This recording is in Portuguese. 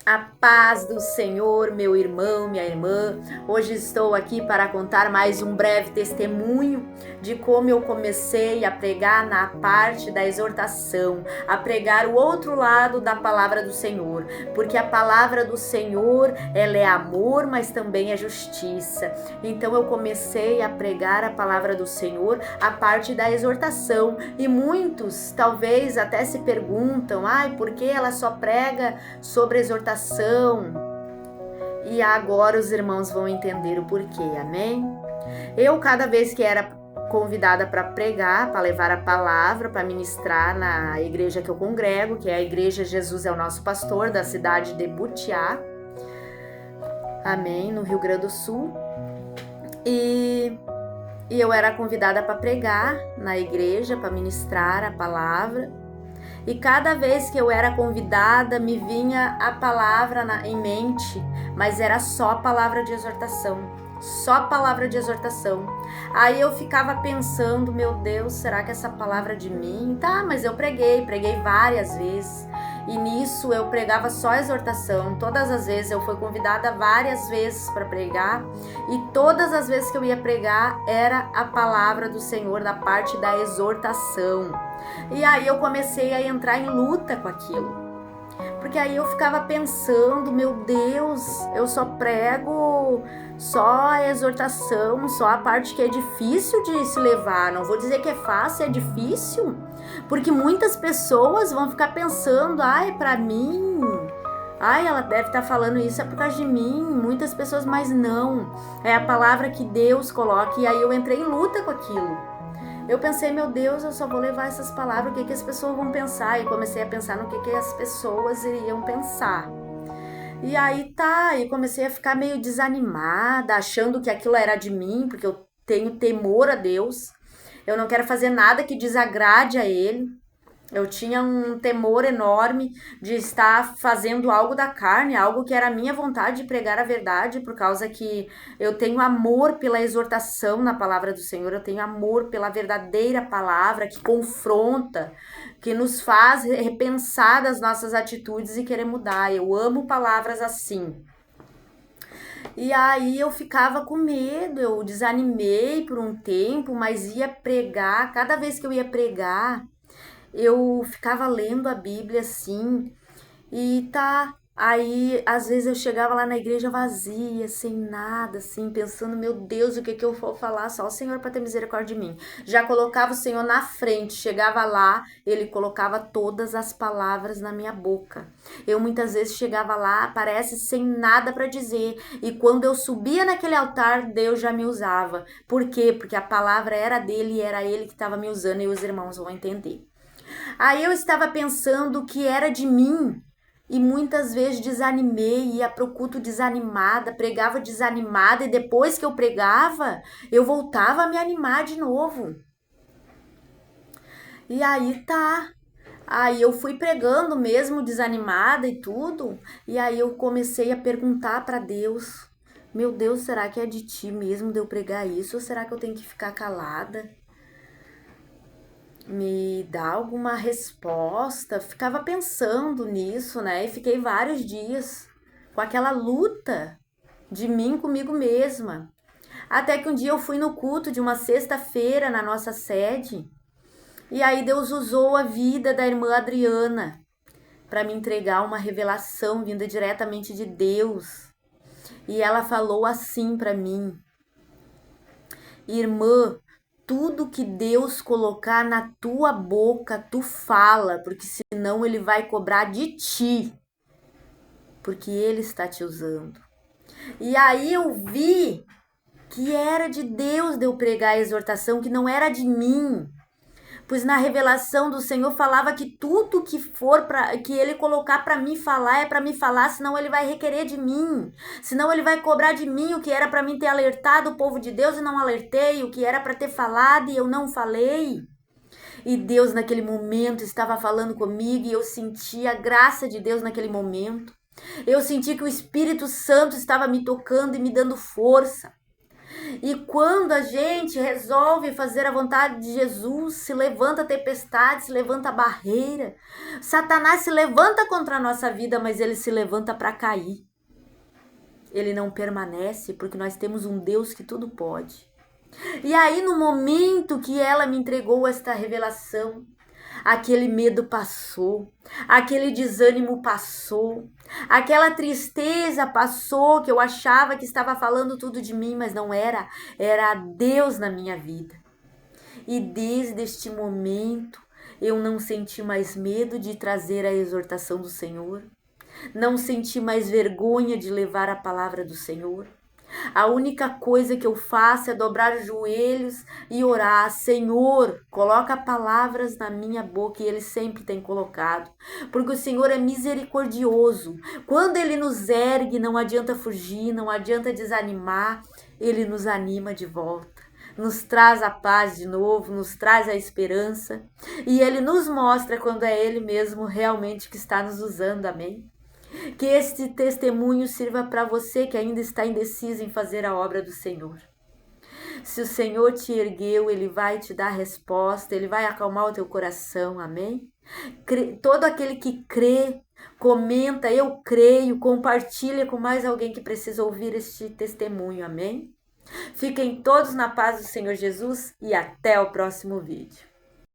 A paz do Senhor, meu irmão, minha irmã. Hoje estou aqui para contar mais um breve testemunho de como eu comecei a pregar na parte da exortação, a pregar o outro lado da palavra do Senhor, porque a palavra do Senhor, ela é amor, mas também é justiça. Então eu comecei a pregar a palavra do Senhor, a parte da exortação, e muitos talvez até se perguntam: por que ela só prega sobre exortação? E agora os irmãos vão entender o porquê, amém? Eu, cada vez que era convidada para pregar, para levar a palavra, para ministrar na igreja que eu congrego, que é a Igreja Jesus é o Nosso Pastor, da cidade de Butiá, amém, no Rio Grande do Sul, e eu era convidada para pregar na igreja, para ministrar a palavra. E cada vez que eu era convidada, me vinha a palavra em mente, mas era só a palavra de exortação, só a palavra de exortação. Aí eu ficava pensando, meu Deus, será que essa palavra é de mim? Tá, mas eu preguei várias vezes. E nisso eu pregava só exortação. Todas as vezes eu fui convidada várias vezes para pregar, e todas as vezes que eu ia pregar era a palavra do Senhor da parte da exortação. E aí eu comecei a entrar em luta com aquilo, porque aí eu ficava pensando, meu Deus, eu só prego só a exortação, só a parte que é difícil de se levar. Não vou dizer que é fácil, é difícil, porque muitas pessoas vão ficar pensando, pra mim, ela deve estar falando isso é por causa de mim. Muitas pessoas, mas não, é a palavra que Deus coloca. E aí eu entrei em luta com aquilo. Eu pensei, meu Deus, eu só vou levar essas palavras, o que as pessoas vão pensar? E comecei a pensar no que as pessoas iriam pensar. E aí e comecei a ficar meio desanimada, achando que aquilo era de mim, porque eu tenho temor a Deus. Eu não quero fazer nada que desagrade a Ele. Eu tinha um temor enorme de estar fazendo algo da carne, algo que era a minha vontade de pregar a verdade, por causa que eu tenho amor pela exortação na palavra do Senhor, eu tenho amor pela verdadeira palavra que confronta, que nos faz repensar das nossas atitudes e querer mudar. Eu amo palavras assim. E aí eu ficava com medo, eu desanimei por um tempo, mas ia pregar, cada vez que eu ia pregar, eu ficava lendo a Bíblia assim, e aí às vezes eu chegava lá na igreja vazia, sem nada, assim, pensando, meu Deus, o que que eu vou falar? Só o Senhor para ter misericórdia de mim. Já colocava o Senhor na frente, chegava lá, ele colocava todas as palavras na minha boca. Eu muitas vezes chegava lá, parece sem nada para dizer, e quando eu subia naquele altar, Deus já me usava. Por quê? Porque a palavra era dele e era ele que estava me usando, e os irmãos vão entender. Aí eu estava pensando que era de mim, e muitas vezes desanimei, ia pro culto desanimada, pregava desanimada, e depois que eu pregava, eu voltava a me animar de novo. E aí eu fui pregando mesmo desanimada e tudo, e aí eu comecei a perguntar para Deus: meu Deus, será que é de ti mesmo de eu pregar isso, ou será que eu tenho que ficar calada? Me dá alguma resposta. Ficava pensando nisso, né? E fiquei vários dias com aquela luta de mim comigo mesma. Até que um dia eu fui no culto de uma sexta-feira na nossa sede, e aí Deus usou a vida da irmã Adriana para me entregar uma revelação vinda diretamente de Deus. E ela falou assim para mim: irmã, tudo que Deus colocar na tua boca, tu fala, porque senão ele vai cobrar de ti, porque ele está te usando. E aí eu vi que era de Deus de eu pregar a exortação, que não era de mim. Pois na revelação do Senhor falava que tudo que for que ele colocar para mim falar é para me falar, senão ele vai requerer de mim, senão ele vai cobrar de mim o que era para mim ter alertado o povo de Deus e não alertei, o que era para ter falado e eu não falei. E Deus naquele momento estava falando comigo, e eu senti a graça de Deus naquele momento. Eu senti que o Espírito Santo estava me tocando e me dando força. E quando a gente resolve fazer a vontade de Jesus, se levanta a tempestade, se levanta a barreira. Satanás se levanta contra a nossa vida, mas ele se levanta para cair. Ele não permanece porque nós temos um Deus que tudo pode. E aí, no momento que ela me entregou esta revelação, aquele medo passou, aquele desânimo passou, aquela tristeza passou, que eu achava que estava falando tudo de mim, mas não era, era Deus na minha vida. E desde este momento eu não senti mais medo de trazer a exortação do Senhor, não senti mais vergonha de levar a palavra do Senhor. A única coisa que eu faço é dobrar os joelhos e orar. Senhor, coloca palavras na minha boca, e Ele sempre tem colocado. Porque o Senhor é misericordioso. Quando Ele nos ergue, não adianta fugir, não adianta desanimar. Ele nos anima de volta. Nos traz a paz de novo, nos traz a esperança. E Ele nos mostra quando é Ele mesmo realmente que está nos usando. Amém? Que este testemunho sirva para você que ainda está indeciso em fazer a obra do Senhor. Se o Senhor te ergueu, Ele vai te dar resposta, Ele vai acalmar o teu coração, amém? Todo aquele que crê, comenta, eu creio, compartilha com mais alguém que precisa ouvir este testemunho, amém? Fiquem todos na paz do Senhor Jesus e até o próximo vídeo.